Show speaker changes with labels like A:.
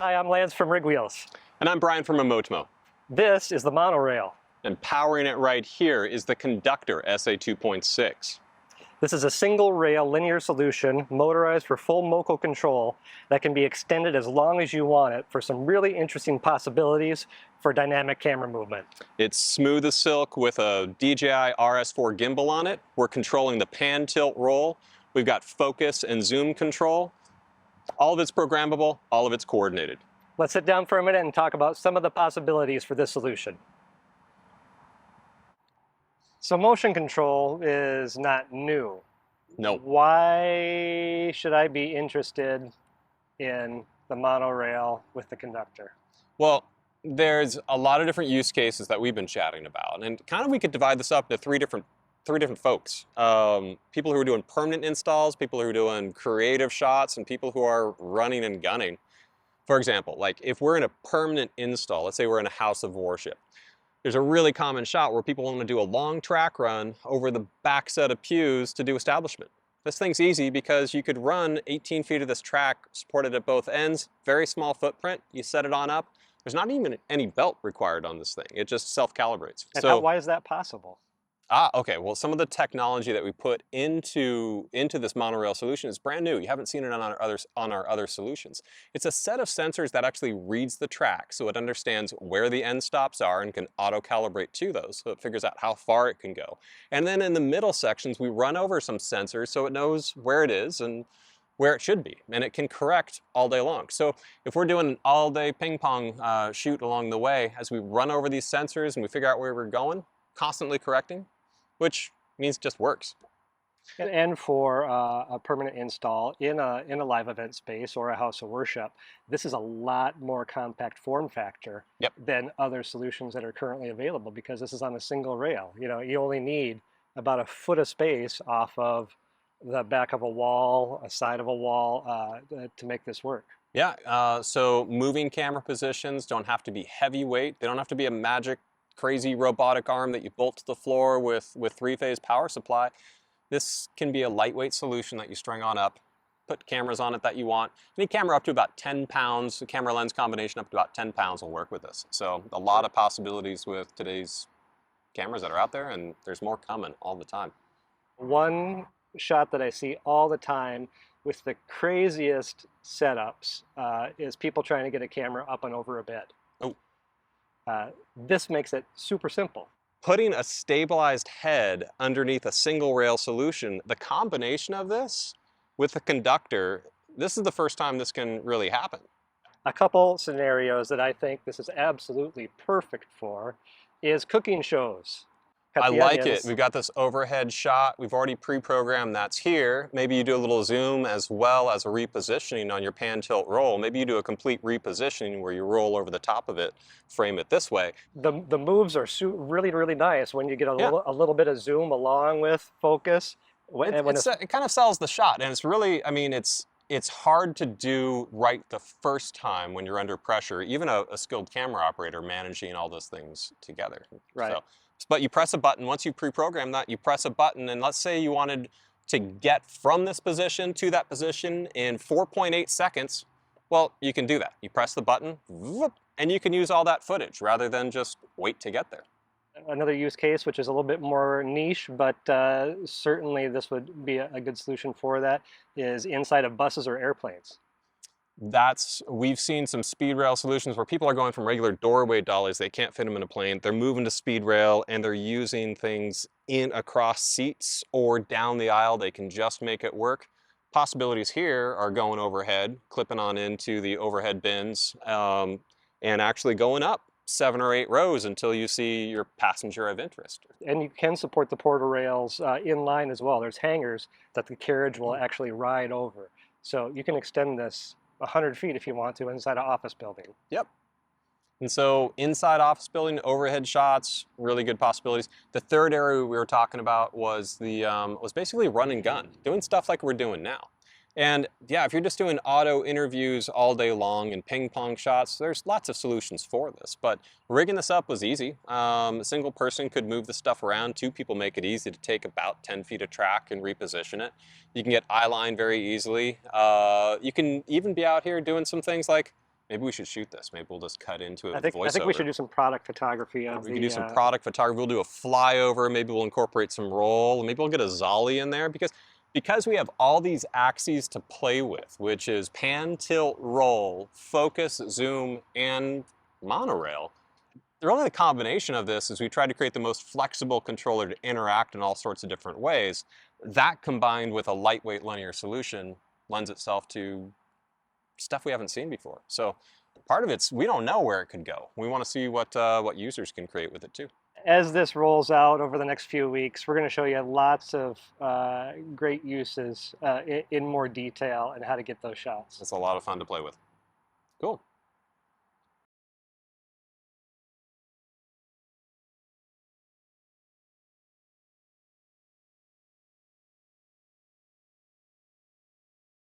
A: Hi, I'm Lance from Rig Wheels.
B: And I'm Brian from Emotimo.
A: This is the Monorail.
B: And powering it right here is the Conductor SA 2.6.
A: This is a single rail linear solution motorized for full moco control that can be extended as long as you want it for some really interesting possibilities for dynamic camera movement.
B: It's smooth as silk with a DJI RS4 gimbal on it. We're controlling the pan, tilt, roll. We've got focus and zoom control. All of it's programmable, all of it's coordinated.
A: Let's sit down for a minute and talk about some of the possibilities for this solution. So motion control is not new.
B: No.
A: Why should I be interested in the monorail with the Conductor?
B: Well, there's a lot of different use cases that we've been chatting about, and kind of we could divide this up into three different folks. People who are doing permanent installs, people who are doing creative shots, and people who are running and gunning. For example, like if we're in a permanent install, let's say we're in a house of worship, there's a really common shot where people want to do a long track run over the back set of pews to do establishment. This thing's easy because you could run 18 feet of this track supported at both ends, very small footprint, you set it on up. There's not even any belt required on this thing. It just self-calibrates.
A: And why is that possible?
B: Okay. Well, some of the technology that we put into this monorail solution is brand new. You haven't seen it on our other solutions. It's a set of sensors that actually reads the track, so it understands where the end stops are and can auto-calibrate to those, so it figures out how far it can go. And then in the middle sections, we run over some sensors so it knows where it is and where it should be, and it can correct all day long. So if we're doing an all-day ping pong shoot along the way, as we run over these sensors and we figure out where we're going, constantly correcting, which means it just works.
A: And for a permanent install in a live event space or a house of worship, this is a lot more compact form factor than other solutions that are currently available because this is on a single rail. You know, you only need about a foot of space off of the back of a wall, a side of a wall to make this work.
B: Yeah, so moving camera positions don't have to be heavyweight. They don't have to be a magic crazy robotic arm that you bolt to the floor with three-phase power supply. This can be a lightweight solution that you string on up, put cameras on it that you want. Any camera up to about 10 pounds, a camera lens combination up to about 10 pounds will work with this. So a lot of possibilities with today's cameras that are out there, and there's more coming all the time.
A: One shot that I see all the time with the craziest setups is people trying to get a camera up and over a bed.
B: Oh.
A: This makes it super simple.
B: Putting a stabilized head underneath a single rail solution, the combination of this with the Conductor, this is the first time this can really happen.
A: A couple scenarios that I think this is absolutely perfect for is cooking shows.
B: I like it. We've got this overhead shot. We've already pre-programmed that's here. Maybe you do a little zoom as well as a repositioning on your pan, tilt, roll. Maybe you do a complete repositioning where you roll over the top of it, frame it this way.
A: The moves are really, really nice when you get a little bit of zoom along with focus.
B: It kind of sells the shot, and it's really, I mean, it's hard to do right the first time when you're under pressure, even a skilled camera operator managing all those things together.
A: Right.
B: But you press a button, once you pre-program that, you press a button, and let's say you wanted to get from this position to that position in 4.8 seconds, well, you can do that. You press the button, and you can use all that footage rather than just wait to get there.
A: Another use case, which is a little bit more niche, but certainly this would be a good solution for that, is inside of buses or airplanes.
B: We've seen some speed rail solutions where people are going from regular doorway dollies, they can't fit them in a plane, they're moving to speed rail and they're using things in across seats or down the aisle, they can just make it work. Possibilities here are going overhead, clipping on into the overhead bins, and actually going up 7 or 8 rows until you see your passenger of interest.
A: And you can support the porter rails in line as well. There's hangers that the carriage will actually ride over. So you can extend this 100 feet if you want to inside an office building.
B: Yep. And so inside office building, overhead shots, really good possibilities. The third area we were talking about was was basically run and gun, doing stuff like we're doing now. And yeah, if you're just doing auto interviews all day long and ping pong shots, there's lots of solutions for this. But rigging this up was easy. A single person could move the stuff around. 2 people make it easy to take about 10 feet of track and reposition it. You can get eye line very easily. You can even be out here doing some things like Maybe we should shoot this. Maybe we'll just cut into it
A: I
B: with
A: think we
B: voiceover.
A: should do some product photography of
B: We
A: the.
B: can do some product photography. We'll do a flyover. Maybe we'll incorporate some roll. Maybe we'll get a Zolly in there because we have all these axes to play with, which is pan, tilt, roll, focus, zoom, and monorail. Really the combination of this is we try to create the most flexible controller to interact in all sorts of different ways. That combined with a lightweight linear solution lends itself to stuff we haven't seen before. So part of it's, we don't know where it could go. We want to see what users can create with it too.
A: As this rolls out over the next few weeks, we're going to show you lots of great uses in more detail and how to get those shots.
B: It's a lot of fun to play with. Cool.